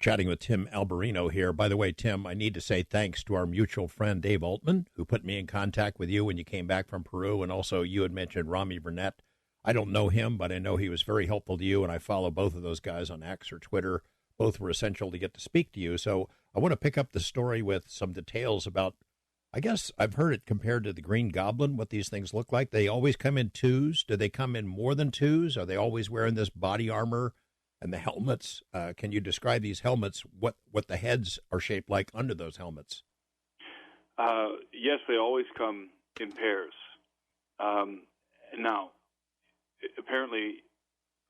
Chatting with Tim Alberino here. By the way, Tim, I need to say thanks to our mutual friend Dave Altman, who put me in contact with you when you came back from Peru, and also you had mentioned Rami Burnett. I don't know him, but I know he was very helpful to you, and I follow both of those guys on X or Twitter. Both were essential to get to speak to you. So I want to pick up the story with some details about, I guess I've heard it compared to the Green Goblin, what these things look like. They always come in twos. Do they come in more than twos? Are they always wearing this body armor and the helmets? Can you describe these helmets, what the heads are shaped like under those helmets? Yes, they always come in pairs. Now, apparently,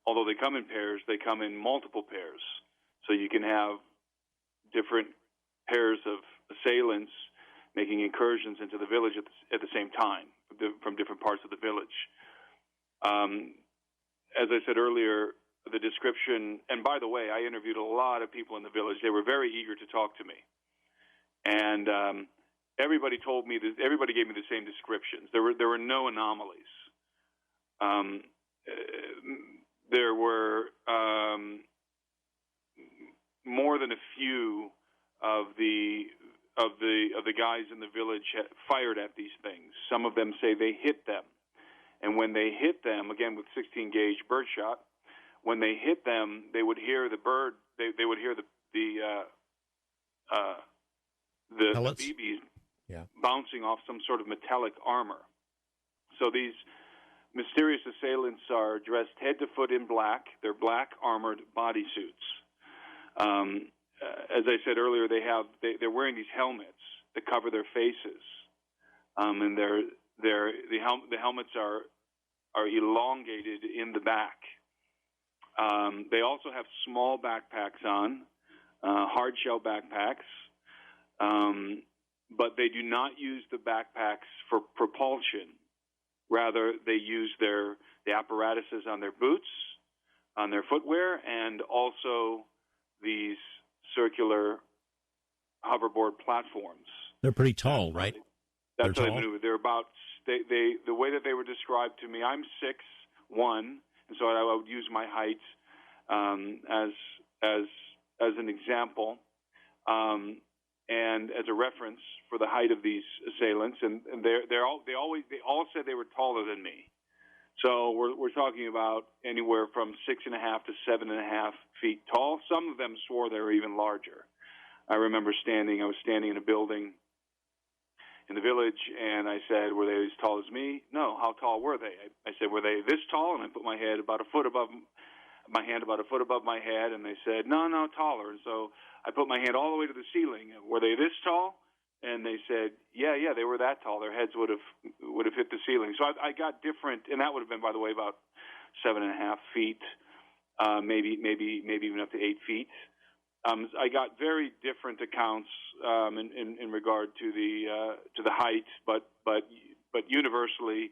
although they come in pairs, they come in multiple pairs. So you can have different pairs of assailants making incursions into the village at the same time from different parts of the village. As I said earlier, the description, and by the way, I interviewed a lot of people in the village. They were very eager to talk to me. And everybody told me that, everybody gave me the same descriptions. There were no anomalies. There were more than a few of the guys in the village fired at these things. Some of them say they hit them, and when they hit them, again with 16 gauge birdshot, when they hit them, they would hear the bird. They would hear the BBs bouncing off some sort of metallic armor. So these mysterious assailants are dressed head to foot in black. They're black armored bodysuits. As I said earlier, they're wearing these helmets that cover their faces, and the helmets are elongated in the back. They also have small backpacks on, hard shell backpacks, but they do not use the backpacks for propulsion. Rather, they use the apparatuses on their boots, on their footwear, and also these circular hoverboard platforms. They're pretty tall, right? That's how they maneuver. They're about the way that they were described to me. I'm 6'1", and so I would use my height as an example and as a reference for the height of these assailants. And they all said they were taller than me. So we're talking about anywhere from 6.5 to 7.5 feet tall. Some of them swore they were even larger. I remember I was standing in a building in the village, and I said, were they as tall as me? No. How tall were they? I said, were they this tall? And I put my hand about a foot above my head, and they said, no, taller. And so I put my hand all the way to the ceiling. Were they this tall? And they said, yeah, they were that tall. Their heads would have hit the ceiling. So I got different, and that would have been, by the way, about 7.5 feet, maybe even up to 8 feet. I got very different accounts in regard to the height, but universally,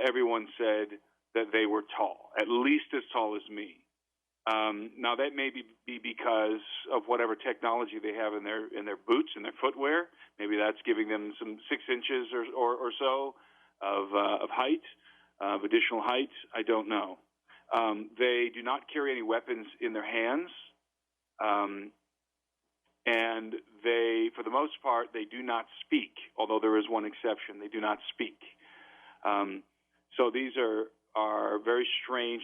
everyone said that they were tall, at least as tall as me. Now that may be because of whatever technology they have in their boots and their footwear. Maybe that's giving them some 6 inches or so of height, of additional height. I don't know. They do not carry any weapons in their hands. And they, for the most part, they do not speak, although there is one exception. They do not speak. So these are very strange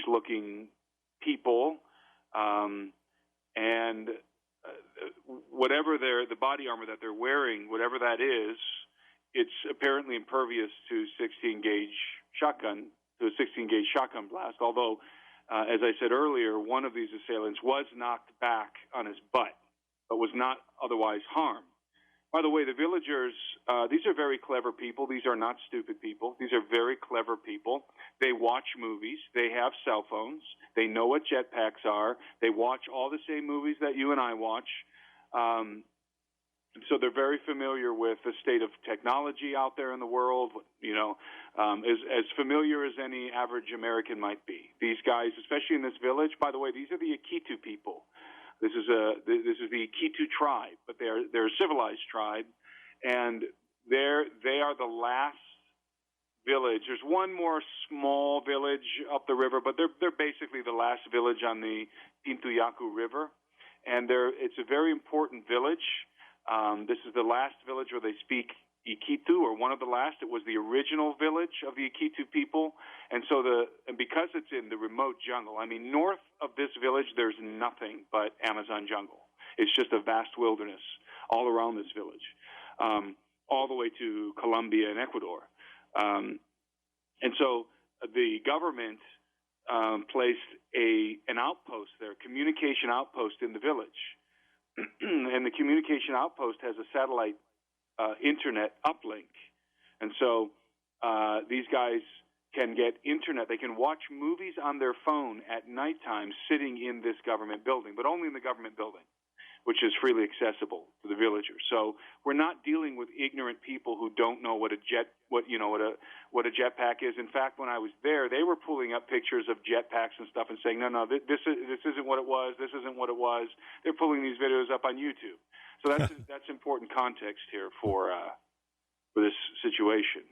looking people. And whatever the body armor that they're wearing, whatever that is, it's apparently impervious to 16-gauge shotgun blast, although as I said earlier, one of these assailants was knocked back on his butt, but was not otherwise harmed. By the way, the villagers, these are very clever people. These are not stupid people. These are very clever people. They watch movies. They have cell phones. They know what jetpacks are. They watch all the same movies that you and I watch. So they're very familiar with the state of technology out there in the world, as familiar as any average American might be. These guys, especially in this village, by the way, these are the Iquitu people. This is the Iquitu tribe, but they're a civilized tribe, and they are the last village. There's one more small village up the river, but they're basically the last village on the Pintuyacu River, and it's a very important village. This is the last village where they speak Iquitu, or one of the last. It was the original village of the Iquitu people, and because it's in the remote jungle. I mean, north of this village, there's nothing but Amazon jungle. It's just a vast wilderness all around this village, all the way to Colombia and Ecuador. And so the government placed an outpost there, communication outpost in the village, and the communication outpost has a satellite internet uplink, and so these guys can get internet. They can watch movies on their phone at nighttime sitting in this government building, but only in the government building, which is freely accessible to the villagers. So we're not dealing with ignorant people who don't know what a jetpack is. In fact, when I was there, they were pulling up pictures of jetpacks and stuff and saying, no, this isn't what it was. This isn't what it was. They're pulling these videos up on YouTube. So that's important context here for this situation.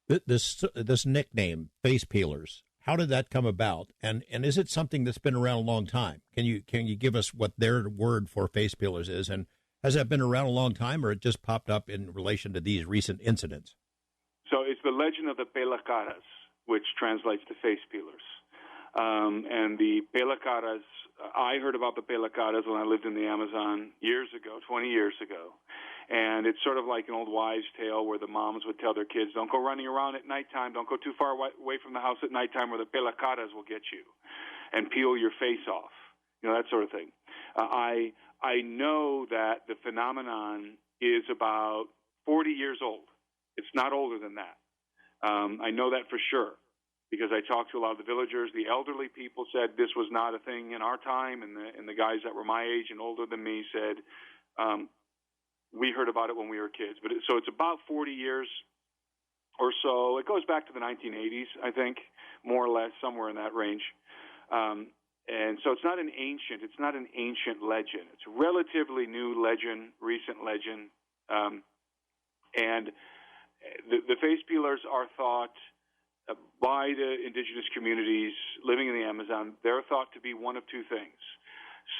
This nickname, face peelers, how did that come about? And is it something that's been around a long time? Can you give us what their word for face peelers is? And has that been around a long time, or it just popped up in relation to these recent incidents? So it's the legend of the pelacaras, which translates to face peelers. And the pelacaras, I heard about the pelacaras when I lived in the Amazon years ago, 20 years ago. And it's sort of like an old wives' tale where the moms would tell their kids, don't go running around at nighttime, don't go too far away from the house at nighttime where the pelacaras will get you and peel your face off, that sort of thing. I know that the phenomenon is about 40 years old. It's not older than that. I know that for sure because I talked to a lot of the villagers. The elderly people said this was not a thing in our time, and the guys that were my age and older than me said, we heard about it when we were kids. So it's about 40 years or so. It goes back to the 1980s, I think, more or less, somewhere in that range. And so it's not an ancient legend. It's a relatively new legend, recent legend. And the face peelers are thought by the indigenous communities living in the Amazon, they're thought to be one of two things.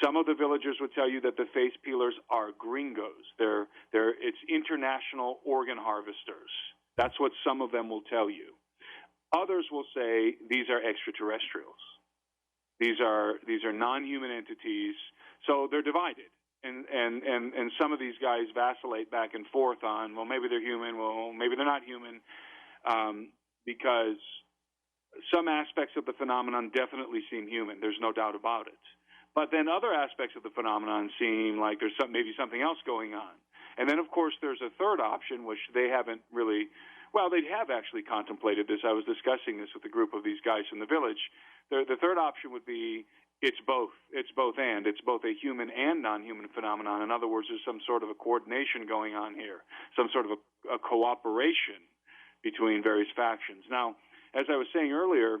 Some of the villagers would tell you that the face peelers are gringos. It's international organ harvesters. That's what some of them will tell you. Others will say these are extraterrestrials. These are non-human entities. So they're divided. And some of these guys vacillate back and forth on, well, maybe they're human, well, maybe they're not human, because some aspects of the phenomenon definitely seem human. There's no doubt about it. But then other aspects of the phenomenon seem like there's maybe something else going on. And then, of course, there's a third option, which they haven't really, well, they have actually contemplated this. I was discussing this with a group of these guys from the village. The third option would be it's both. It's both and. It's both a human and non-human phenomenon. In other words, there's some sort of a coordination going on here, some sort of a cooperation between various factions. Now, as I was saying earlier,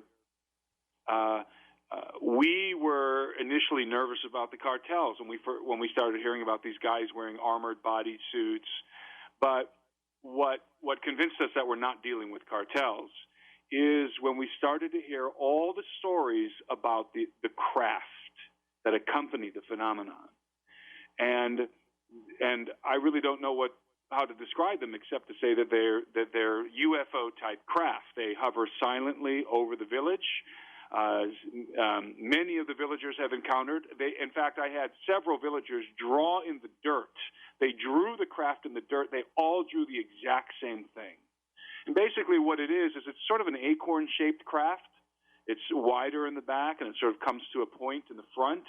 we were initially nervous about the cartels when we started hearing about these guys wearing armored body suits. But what convinced us that we're not dealing with cartels is when we started to hear all the stories about the craft that accompany the phenomenon. And I really don't know how to describe them except to say that they're UFO type craft. They hover silently over the village. Many of the villagers have encountered. In fact, I had several villagers draw in the dirt. They drew the craft in the dirt. They all drew the exact same thing. And basically what it is it's sort of an acorn-shaped craft. It's wider in the back, and it sort of comes to a point in the front,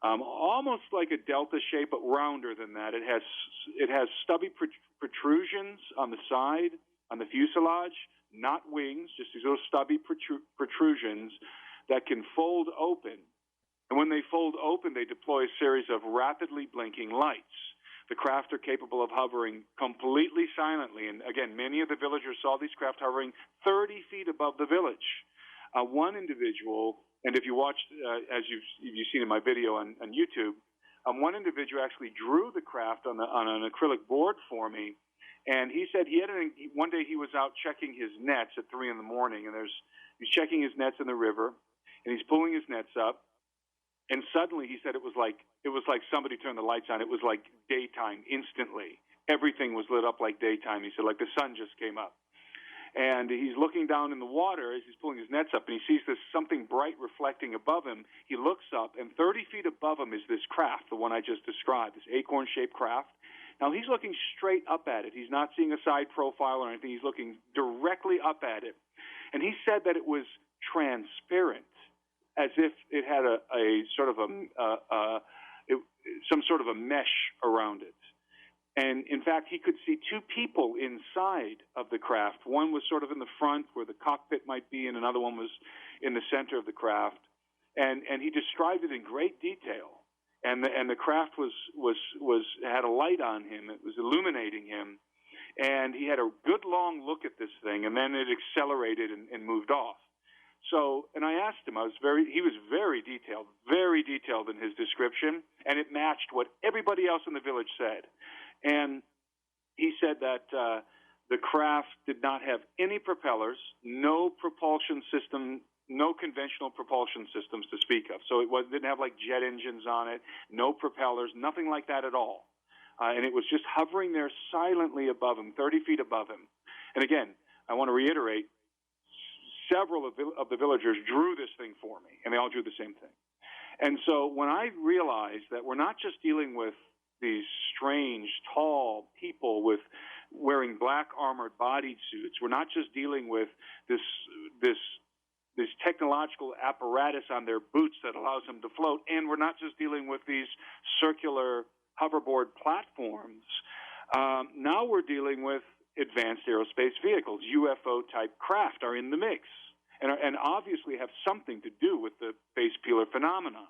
almost like a delta shape, but rounder than that. It has stubby protrusions on the side, on the fuselage, not wings, just these little stubby protrusions that can fold open. And when they fold open, they deploy a series of rapidly blinking lights. The craft are capable of hovering completely silently. And again, many of the villagers saw these craft hovering 30 feet above the village. One individual, and if you watched, as you've seen in my video on YouTube, one individual actually drew the craft on an acrylic board for me, And he said one day he was out checking his nets at 3 in the morning, and he's checking his nets in the river, and he's pulling his nets up, and suddenly he said it was like somebody turned the lights on. It was like daytime instantly. Everything was lit up like daytime. He said like the sun just came up. And he's looking down in the water as he's pulling his nets up, and he sees this something bright reflecting above him. He looks up, and 30 feet above him is this craft, the one I just described, this acorn-shaped craft. Now, he's looking straight up at it. He's not seeing a side profile or anything. He's looking directly up at it. And he said that it was transparent, as if it had some sort of a mesh around it. And, in fact, he could see two people inside of the craft. One was sort of in the front where the cockpit might be, and another one was in the center of the craft. And he described it in great detail. And the craft had a light on him. It was illuminating him. And he had a good long look at this thing, and then it accelerated and moved off. So, and I asked him, he was very detailed in his description, and it matched what everybody else in the village said. And he said that the craft did not have any propellers, no propulsion system, no conventional propulsion systems to speak of. So it didn't have like jet engines on it, no propellers, nothing like that at all. And it was just hovering there silently above him, 30 feet above him. And again, I want to reiterate, several of the villagers drew this thing for me, and they all drew the same thing. And so when I realized that we're not just dealing with these strange, tall people wearing black armored bodied suits, we're not just dealing with this technological apparatus on their boots that allows them to float, and we're not just dealing with these circular hoverboard platforms. Now we're dealing with advanced aerospace vehicles. UFO-type craft are in the mix and obviously have something to do with the face peeler phenomenon.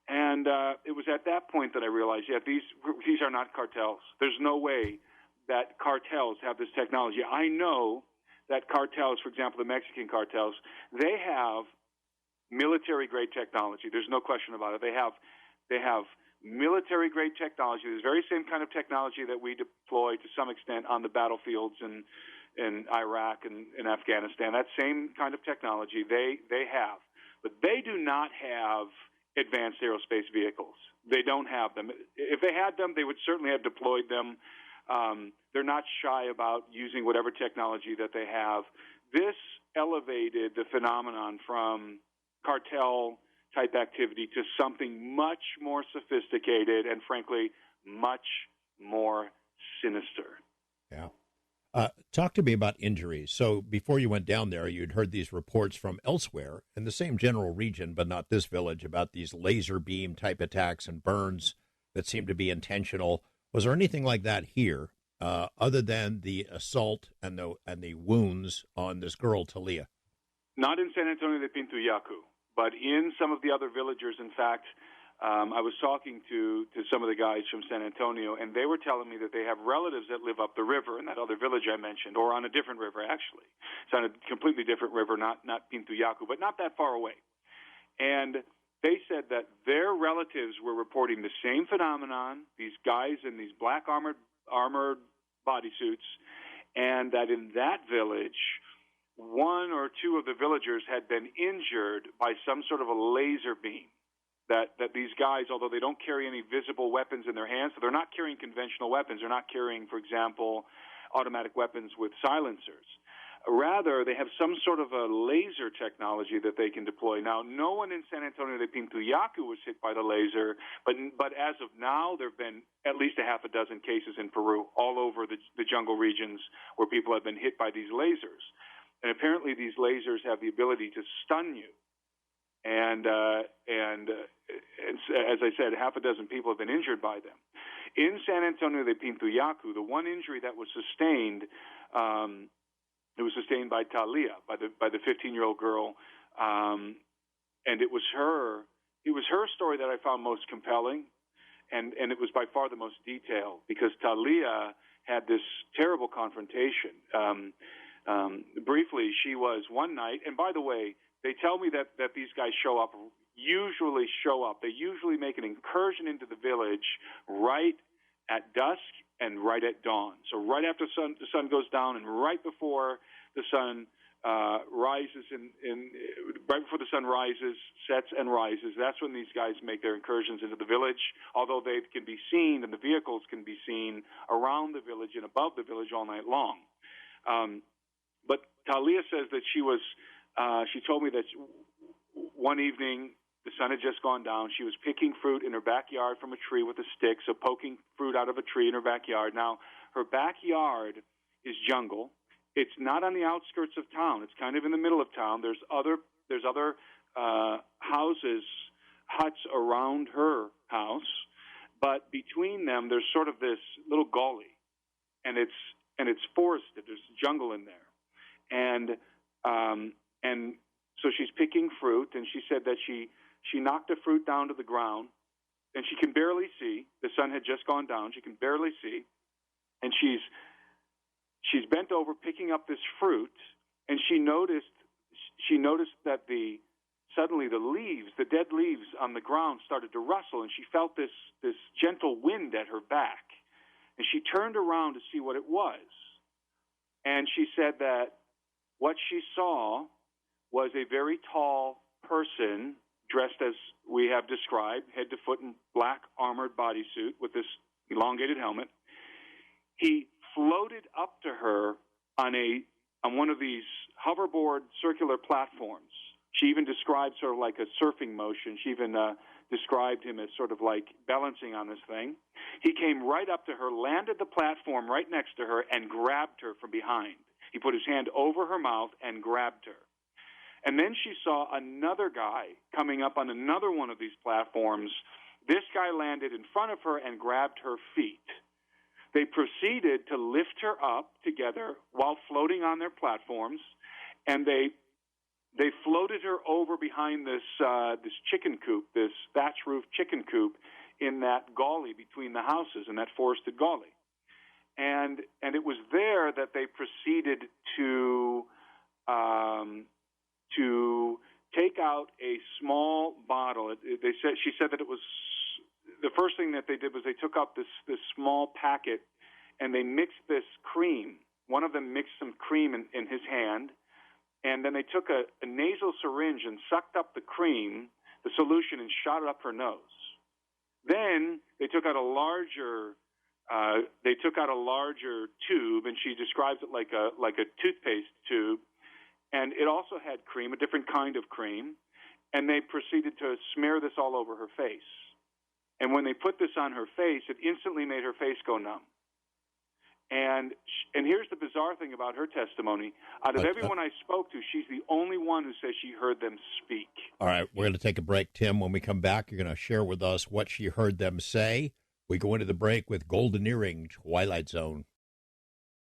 And it was at that point that I realized, these are not cartels. There's no way that cartels have this technology. I know that cartels, for example, the Mexican cartels, they have military-grade technology. There's no question about it. They have military-grade technology, the very same kind of technology that we deploy to some extent on the battlefields in Iraq and in Afghanistan. That same kind of technology they have. But they do not have advanced aerospace vehicles. They don't have them. If they had them, they would certainly have deployed them. They're not shy about using whatever technology that they have. This elevated the phenomenon from cartel-type activity to something much more sophisticated and, frankly, much more sinister. Yeah. Talk to me about injuries. So before you went down there, you'd heard these reports from elsewhere in the same general region, but not this village, about these laser beam type attacks and burns that seemed to be intentional. Was there anything like that here, other than the assault and the wounds on this girl, Talia? Not in San Antonio de Pintuyacu, but in some of the other villagers. In fact, I was talking to some of the guys from San Antonio, and they were telling me that they have relatives that live up the river in that other village I mentioned, or on a different river, actually. It's on a completely different river, not Pintuyacu, but not that far away. And they said that their relatives were reporting the same phenomenon, these guys in these black armored bodysuits, and that in that village, one or two of the villagers had been injured by some sort of a laser beam. That these guys, although they don't carry any visible weapons in their hands, so they're not carrying conventional weapons. They're not carrying, for example, automatic weapons with silencers. Rather, they have some sort of a laser technology that they can deploy. Now, no one in San Antonio de Pintuyacu was hit by the laser, but as of now, there have been at least a half a dozen cases in Peru, all over the jungle regions where people have been hit by these lasers. And apparently these lasers have the ability to stun you. And as I said, half a dozen people have been injured by them. In San Antonio de Pintuyacu, the one injury that was sustained, it was sustained by Talia, by the 15-year-old girl, and it was her story that I found most compelling, and it was by far the most detailed, because Talia had this terrible confrontation. Briefly, she was one night, and by the way, they tell me that these guys usually show up. They usually make an incursion into the village right at dusk and right at dawn. So right after the sun goes down and right before the sun rises, right before the sun rises, sets and rises, that's when these guys make their incursions into the village, although they can be seen and the vehicles can be seen around the village and above the village all night long. But Talia says that she told me that one evening the sun had just gone down. She was picking fruit in her backyard from a tree with a stick, so poking fruit out of a tree in her backyard. Now, her backyard is jungle. It's not on the outskirts of town. It's kind of in the middle of town. There's other houses, huts around her house, but between them there's sort of this little gully, and it's forested. There's jungle in there, and so she's picking fruit, and she said that she knocked the fruit down to the ground, and she can barely see. The sun had just gone down. She can barely see, and she's bent over picking up this fruit, and she noticed that suddenly the dead leaves on the ground started to rustle, and she felt this gentle wind at her back, and she turned around to see what it was, and she said that what she saw was a very tall person dressed as we have described, head to foot in black armored bodysuit with this elongated helmet. He floated up to her on one of these hoverboard circular platforms. She even described sort of like a surfing motion. She even described him as sort of like balancing on this thing. He came right up to her, landed the platform right next to her, and grabbed her from behind. He put his hand over her mouth and grabbed her. And then she saw another guy coming up on another one of these platforms. This guy landed in front of her and grabbed her feet. They proceeded to lift her up together while floating on their platforms, and they floated her over behind this chicken coop, this thatch roof chicken coop in that gully between the houses, in that forested gully. And it was there that they proceeded to take out a small bottle. She said that it was the first thing that they did was they took out this small packet and they mixed this cream. One of them mixed some cream in his hand, and then they took a nasal syringe and sucked up the cream, the solution, and shot it up her nose. Then they took out a larger tube, and she describes it like a toothpaste tube, and it also had cream, a different kind of cream, and they proceeded to smear this all over her face. And when they put this on her face, it instantly made her face go numb. And here's the bizarre thing about her testimony. Out of everyone I spoke to, she's the only one who says she heard them speak. All right, we're going to take a break, Tim. When we come back, you're going to share with us what she heard them say. We go into the break with Golden Earring, Twilight Zone.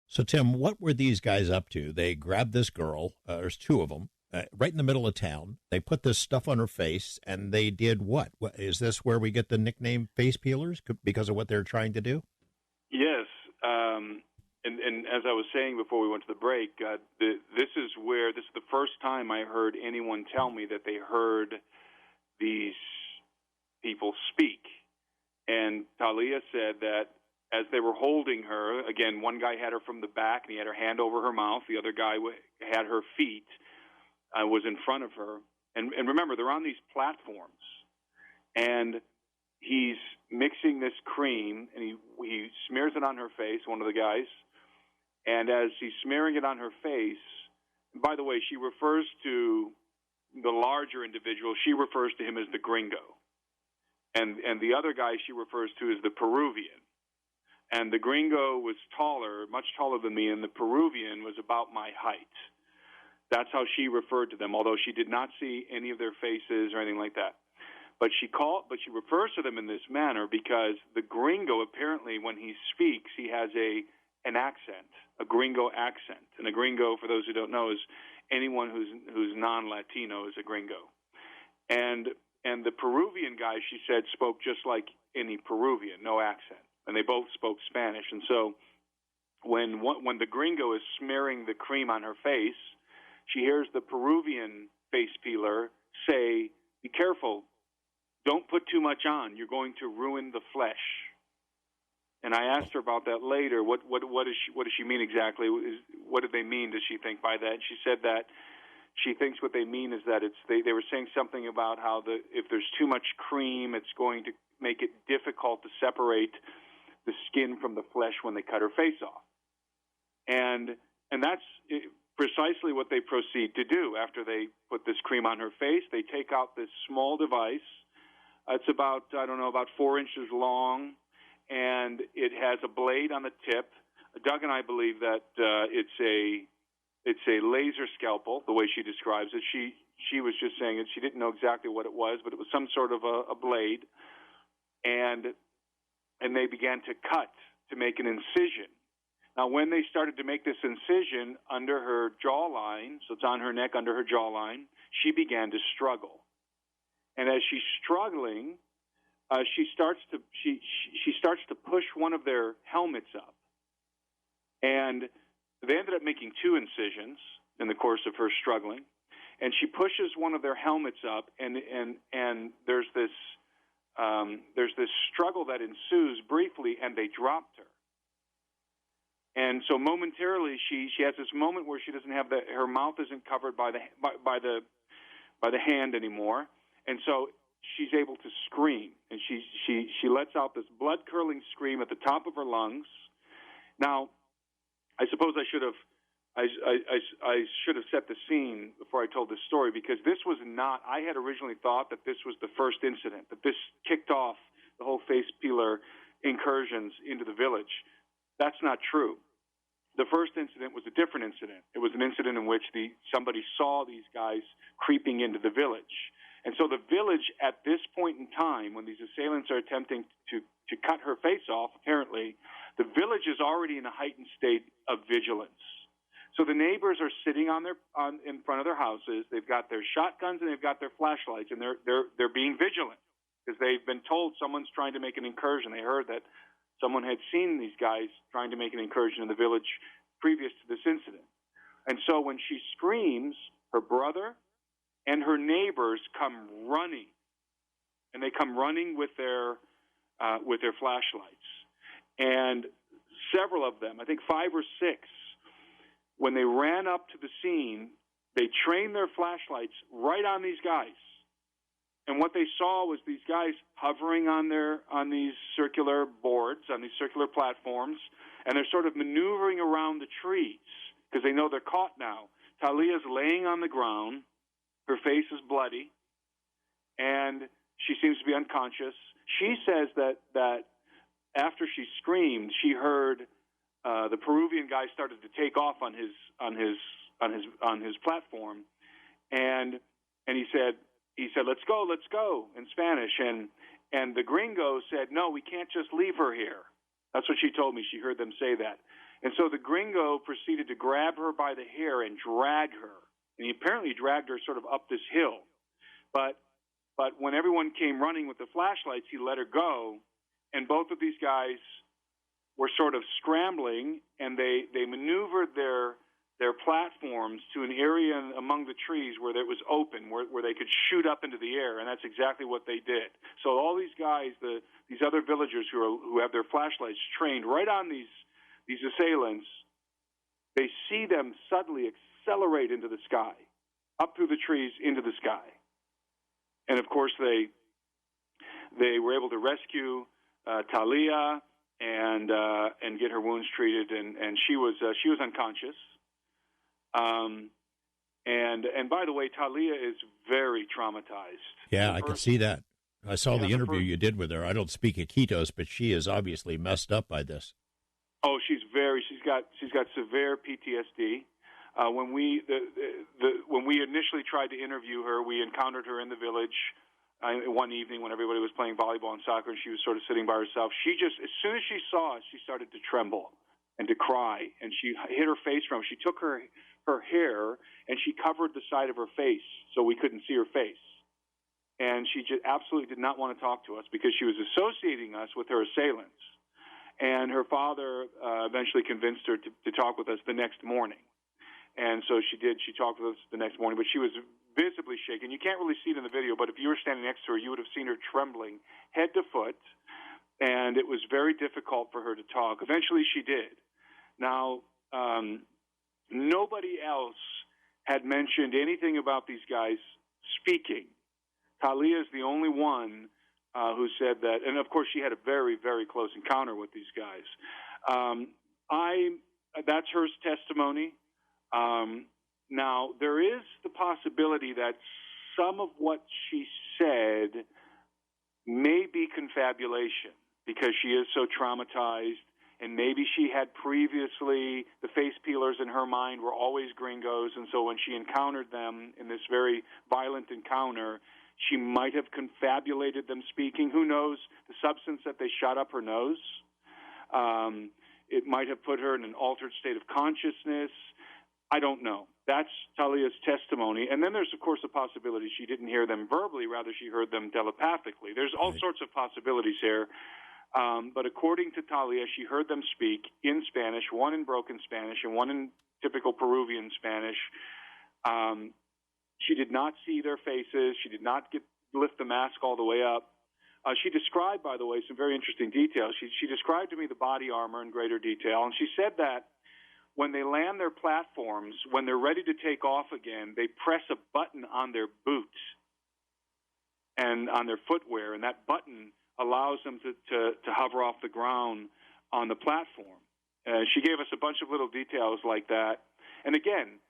So, Tim, what were these guys up to? They grabbed this girl, there's two of them, right in the middle of town. They put this stuff on her face, and they did what? Is this where we get the nickname face peelers because of what they're trying to do? Yes. And as I was saying before we went to the break, this is the first time I heard anyone tell me that they heard these people speak. And Talia said that as they were holding her, again, one guy had her from the back and he had her hand over her mouth. The other guy had her feet, was in front of her. And remember, they're on these platforms. And he's mixing this cream, and he smears it on her face, one of the guys. And as he's smearing it on her face, by the way, she refers to the larger individual, she refers to him as the gringo. And the other guy she refers to as the Peruvian. And the gringo was taller, much taller than me, and the Peruvian was about my height. That's how she referred to them, although she did not see any of their faces or anything like that. But she refers to them in this manner because the gringo, apparently, when he speaks, he has an accent, a gringo accent. And a gringo, for those who don't know, is anyone who's non-Latino is a gringo. And the Peruvian guy, she said, spoke just like any Peruvian, no accent. And they both spoke Spanish. And so when the gringo is smearing the cream on her face, she hears the Peruvian face peeler say, "Be careful. Don't put too much on. You're going to ruin the flesh." And I asked her about that later. What does she mean exactly? What did they mean, does she think, by that? And she said that she thinks what they mean is that they were saying something about how if there's too much cream, it's going to make it difficult to separate the skin from the flesh when they cut her face off. And that's precisely what they proceed to do. After they put this cream on her face, they take out this small device. It's about 4 inches long, and it has a blade on the tip. Doug and I believe that it's a laser scalpel, the way she describes it. She was just saying it. She didn't know exactly what it was, but it was some sort of a blade. And they began to cut to make an incision. Now, when they started to make this incision under her jawline, so it's on her neck under her jawline, she began to struggle. And as she's struggling, she starts to push one of their helmets up. And they ended up making 2 incisions in the course of her struggling. And she pushes one of their helmets up, and there's this struggle that ensues briefly, and they dropped her. And so momentarily, she has this moment where she doesn't have her mouth isn't covered by the hand anymore, and so she's able to scream, and she lets out this blood curdling scream at the top of her lungs. Now, I suppose I should have set the scene before I told this story, because this was not. I had originally thought that this was the first incident, that this kicked off the whole face peeler incursions into the village. That's not true. The first incident was a different incident. It was an incident in which somebody saw these guys creeping into the village. And so the village, at this point in time, when these assailants are attempting to cut her face off, apparently, the village is already in a heightened state of vigilance. So the neighbors are sitting in front of their houses. They've got their shotguns and they've got their flashlights, and they're being vigilant because they've been told someone's trying to make an incursion. They heard that someone had seen these guys trying to make an incursion in the village previous to this incident. And so when she screams, her brother and her neighbors come running, and they come running with their flashlights. And several of them, I think 5 or 6, when they ran up to the scene, they trained their flashlights right on these guys. And what they saw was these guys hovering on these circular boards, on these circular platforms, and they're sort of maneuvering around the trees because they know they're caught now. Talia's laying on the ground. Her face is bloody, and she seems to be unconscious. She says that after she screamed, she heard the Peruvian guy started to take off on his platform, and he said, let's go in Spanish. And the gringo said, no, we can't just leave her here. That's what she told me. She heard them say that. And so the gringo proceeded to grab her by the hair and drag her. And he apparently dragged her sort of up this hill. But when everyone came running with the flashlights, he let her go. And both of these guys were sort of scrambling, and they maneuvered their platforms to an area among the trees where it was open, where they could shoot up into the air, and that's exactly what they did. So all these guys, these other villagers who have their flashlights trained right on these assailants, they see them suddenly accelerate into the sky, up through the trees into the sky. And of course they were able to rescue Talia and get her wounds treated, and she was unconscious. And by the way, Talia is very traumatized. Yeah, I can see that. I saw the interview you did with her. I don't speak Iquitos, but she is obviously messed up by this. Oh, she's got severe PTSD. When we initially tried to interview her, we encountered her in the village one evening when everybody was playing volleyball and soccer, and she was sort of sitting by herself. As soon as she saw us, she started to tremble and to cry, and she hid her face from us. She took her hair and she covered the side of her face so we couldn't see her face. And she just absolutely did not want to talk to us because she was associating us with her assailants. And her father eventually convinced her to talk with us the next morning. And so she did. She talked with us the next morning, but she was visibly shaken. You can't really see it in the video, but if you were standing next to her, you would have seen her trembling head to foot. and it was very difficult for her to talk. Eventually she did. Now, nobody else had mentioned anything about these guys speaking. Talia is the only one who said that, and of course she had a very, very close encounter with these guys. That's her testimony. Now, there is the possibility that some of what she said may be confabulation because she is so traumatized, and maybe she had previously, the face peelers in her mind were always gringos, and so when she encountered them in this very violent encounter, she might have confabulated them speaking. Who knows? The substance that they shot up her nose. It might have put her in an altered state of consciousness. I don't know. That's Talia's testimony. And then there's, of course, the possibility she didn't hear them verbally, rather she heard them telepathically. There's all sorts of possibilities here. But according to Talia, she heard them speak in Spanish, one in broken Spanish and one in typical Peruvian Spanish. She did not see their faces. She did not lift the mask all the way up. She described, by the way, some very interesting details. She described to me the body armor in greater detail, and she said that when they land their platforms, when they're ready to take off again, they press a button on their boots and on their footwear, and that button allows them to hover off the ground on the platform. She gave us a bunch of little details like that. And again,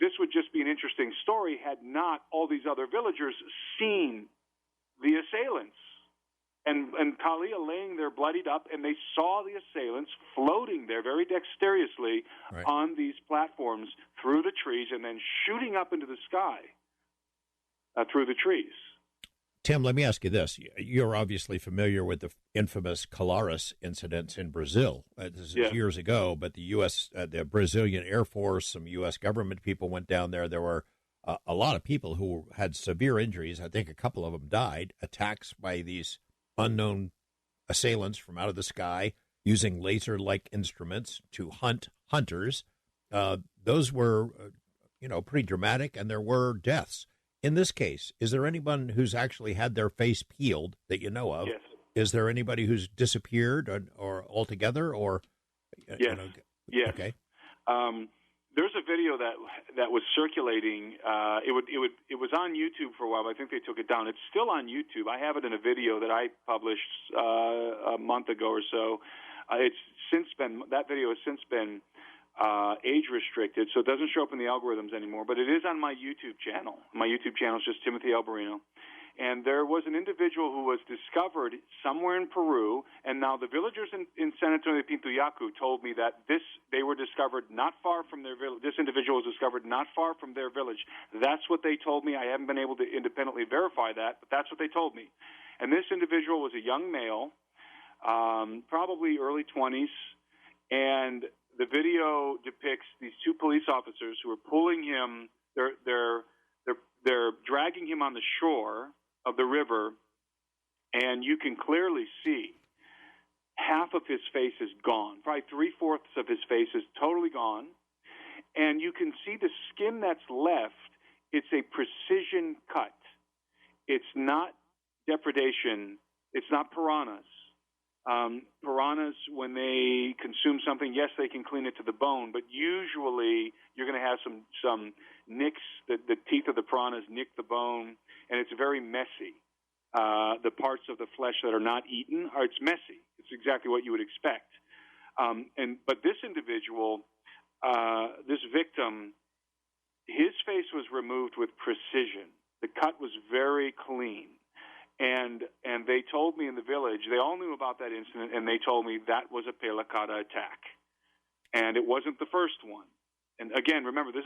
this would just be an interesting story had not all these other villagers seen the assailants. And Talia laying there bloodied up, and they saw the assailants floating there very dexterously on these platforms through the trees and then shooting up into the sky through the trees. Tim, let me ask you this. You're obviously familiar with the infamous Colares incidents in Brazil. This is years ago, but the U.S., the Brazilian Air Force, some U.S. government people went down there. There were a lot of people who had severe injuries. I think a couple of them died. Attacks by these unknown assailants from out of the sky using laser-like instruments to hunt hunters. Those were, pretty dramatic, and there were deaths. In this case, is there anyone who's actually had their face peeled that you know of? Yes. Is there anybody who's disappeared or altogether? Or yes. Yes. Okay. There's a video that was circulating. It was on YouTube for a while, but I think they took it down. It's still on YouTube. I have it in a video that I published a month ago or so. That video has since been age restricted, so it doesn't show up in the algorithms anymore. But it is on my YouTube channel. My YouTube channel is just Timothy Alberino. And there was an individual who was discovered somewhere in Peru, and now the villagers in San Antonio de Pintuyacu told me that they were discovered not far from their village. This individual was discovered not far from their village. That's what they told me. I haven't been able to independently verify that, but that's what they told me. And this individual was a young male, probably early 20s, and the video depicts these two police officers who are pulling him. They're dragging him on the shore of the river, and you can clearly see half of his face is gone. Probably 3/4 of his face is totally gone. And you can see the skin that's left. It's a precision cut. It's not depredation. It's not piranhas. Piranhas, when they consume something, yes, they can clean it to the bone, but usually you're going to have some nicks. The teeth of the piranhas nick the bone, and it's very messy. The parts of the flesh that are not eaten it's messy. It's exactly what you would expect. But this individual, this victim, his face was removed with precision. The cut was very clean. And they told me in the village, they all knew about that incident, and they told me that was a pelacata attack. And it wasn't the first one. And again, remember, this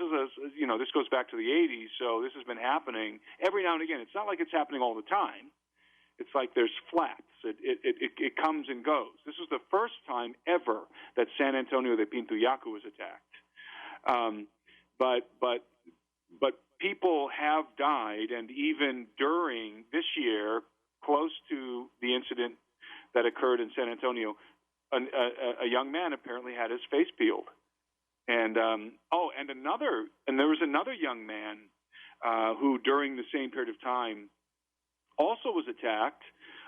goes back to the 80s, so this has been happening every now and again. It's not like it's happening all the time. It's like there's flats. It comes and goes. This was the first time ever that San Antonio de Pintuyacu was attacked. But people have died, and even during this year, close to the incident that occurred in San Antonio, a young man apparently had his face peeled. And there was another young man who, during the same period of time, also was attacked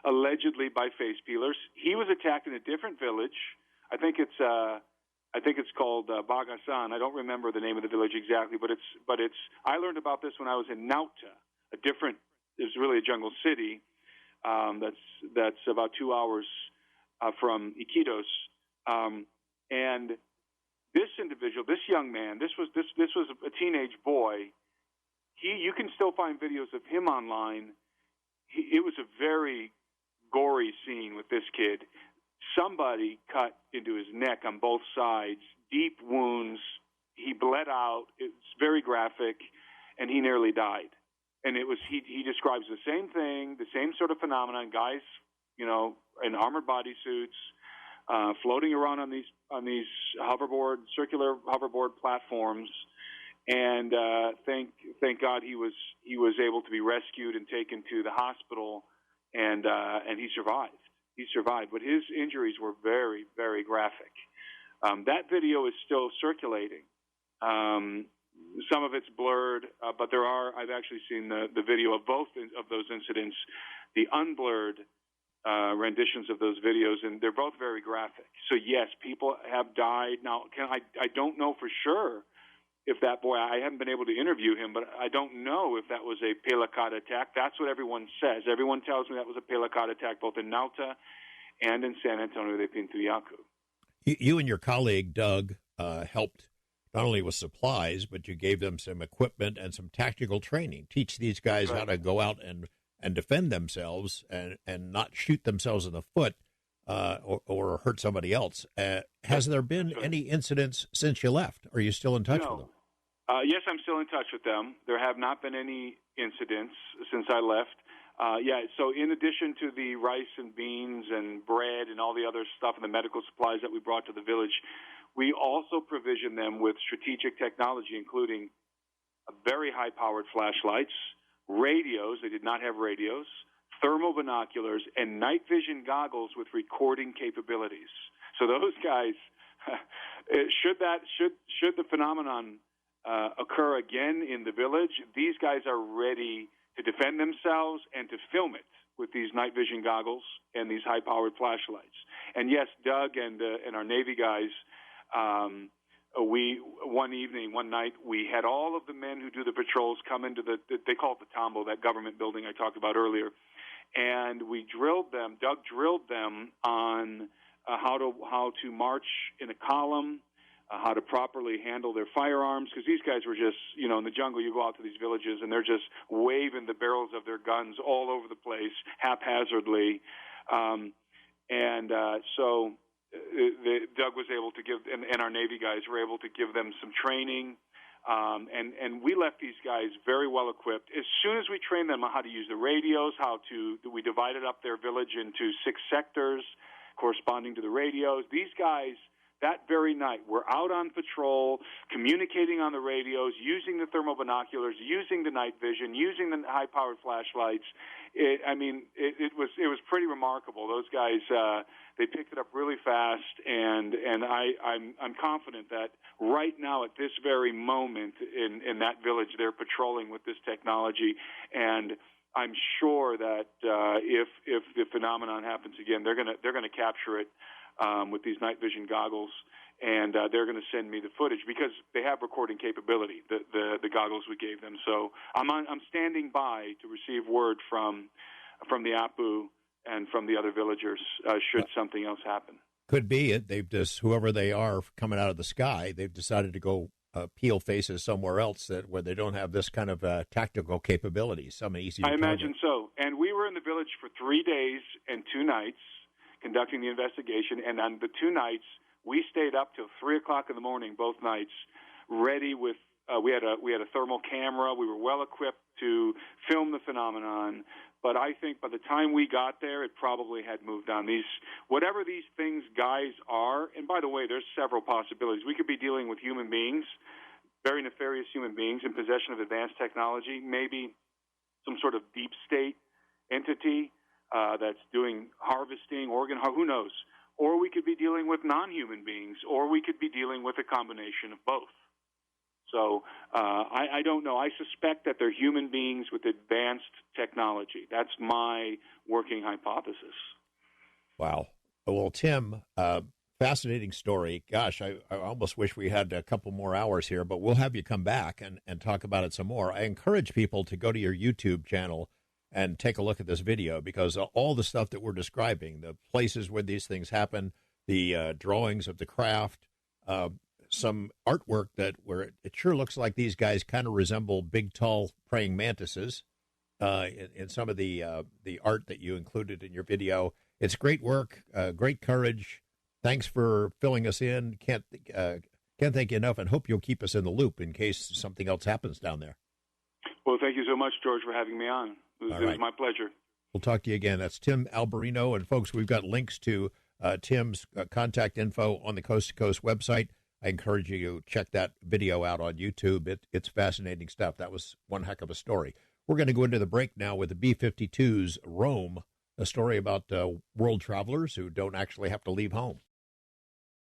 allegedly by face peelers. He was attacked in a different village. I think it's called Bagasan. I don't remember the name of the village exactly, but it's. I learned about this when I was in Nauta, it's really a jungle city. That's about 2 hours from Iquitos, and this individual, this young man, this was a teenage boy. You can still find videos of him online. It was a very gory scene with this kid. Somebody cut into his neck on both sides, deep wounds. He bled out. It's very graphic, and he nearly died. And he describes the same thing, the same sort of phenomenon. Guys, in armored bodysuits, floating around on these circular hoverboard platforms. And thank God he was able to be rescued and taken to the hospital, and he survived. He survived, but his injuries were very, very graphic. That video is still circulating. Some of it's blurred, but I've actually seen the video of both of those incidents, the unblurred renditions of those videos, and they're both very graphic. So yes, people have died. Now, I don't know for sure if that boy, I haven't been able to interview him, but I don't know if that was a Pelacata attack. That's what everyone says. Everyone tells me that was a Pelacata attack, both in Nauta and in San Antonio de Pintuyacu. You and your colleague, Doug, helped not only with supplies, but you gave them some equipment and some tactical training. Teach these guys how to go out and defend themselves and not shoot themselves in the foot or hurt somebody else. Has there been any incidents since you left? Are you still in touch with them? Yes, I'm still in touch with them. There have not been any incidents since I left. So in addition to the rice and beans and bread and all the other stuff and the medical supplies that we brought to the village, we also provisioned them with strategic technology, including very high-powered flashlights, radios. They did not have radios, thermal binoculars, and night vision goggles with recording capabilities. So those guys, should the phenomenon occur again in the village, these guys are ready to defend themselves and to film it with these night vision goggles and these high-powered flashlights. And yes, Doug and our Navy guys, one night, we had all of the men who do the patrols come into they call it the Tombo, that government building I talked about earlier, and we drilled them. Doug drilled them on how to march in a column, how to properly handle their firearms, because these guys were just, in the jungle, you go out to these villages, and they're just waving the barrels of their guns all over the place, haphazardly. So Doug was able to give, and our Navy guys were able to give them some training, and we left these guys very well equipped. As soon as we trained them on how to use the radios, we divided up their village into 6 sectors corresponding to the radios. These guys, that very night, were out on patrol, communicating on the radios, using the thermal binoculars, using the night vision, using the high-powered flashlights. It was pretty remarkable. Those guys, they picked it up really fast, and I'm confident that right now, at this very moment in that village, they're patrolling with this technology, and I'm sure that if the phenomenon happens again, they're gonna capture it with these night vision goggles, and they're going to send me the footage because they have recording capability. The goggles we gave them. So I'm standing by to receive word from the Apu and from the other villagers should something else happen. Could be it. They've just, whoever they are coming out of the sky, they've decided to go peel faces somewhere else where they don't have this kind of tactical capability. Some easy. I imagine so. And we were in the village for 3 days and 2 nights, conducting the investigation, and on the 2 nights, we stayed up till 3:00 in the morning, both nights, ready with. We had a thermal camera. We were well equipped to film the phenomenon. But I think by the time we got there, it probably had moved on. Whatever these things, guys, are. And by the way, there's several possibilities. We could be dealing with human beings, very nefarious human beings in possession of advanced technology. Maybe some sort of deep state entity that's doing harvesting, who knows? Or we could be dealing with non-human beings, or we could be dealing with a combination of both. So I don't know. I suspect that they're human beings with advanced technology. That's my working hypothesis. Wow. Well, Tim, fascinating story. Gosh, I almost wish we had a couple more hours here, but we'll have you come back and talk about it some more. I encourage people to go to your YouTube channel and take a look at this video, because all the stuff that we're describing, the places where these things happen, the drawings of the craft, some artwork where it sure looks like these guys kind of resemble big, tall praying mantises in some of the art that you included in your video. It's great work, great courage. Thanks for filling us in. Can't thank you enough, and hope you'll keep us in the loop in case something else happens down there. Well, thank you so much, George, for having me on. It was my pleasure. We'll talk to you again. That's Tim Alberino. And, folks, we've got links to Tim's contact info on the Coast to Coast website. I encourage you to check that video out on YouTube. It's fascinating stuff. That was one heck of a story. We're going to go into the break now with the B-52's Rome, a story about world travelers who don't actually have to leave home.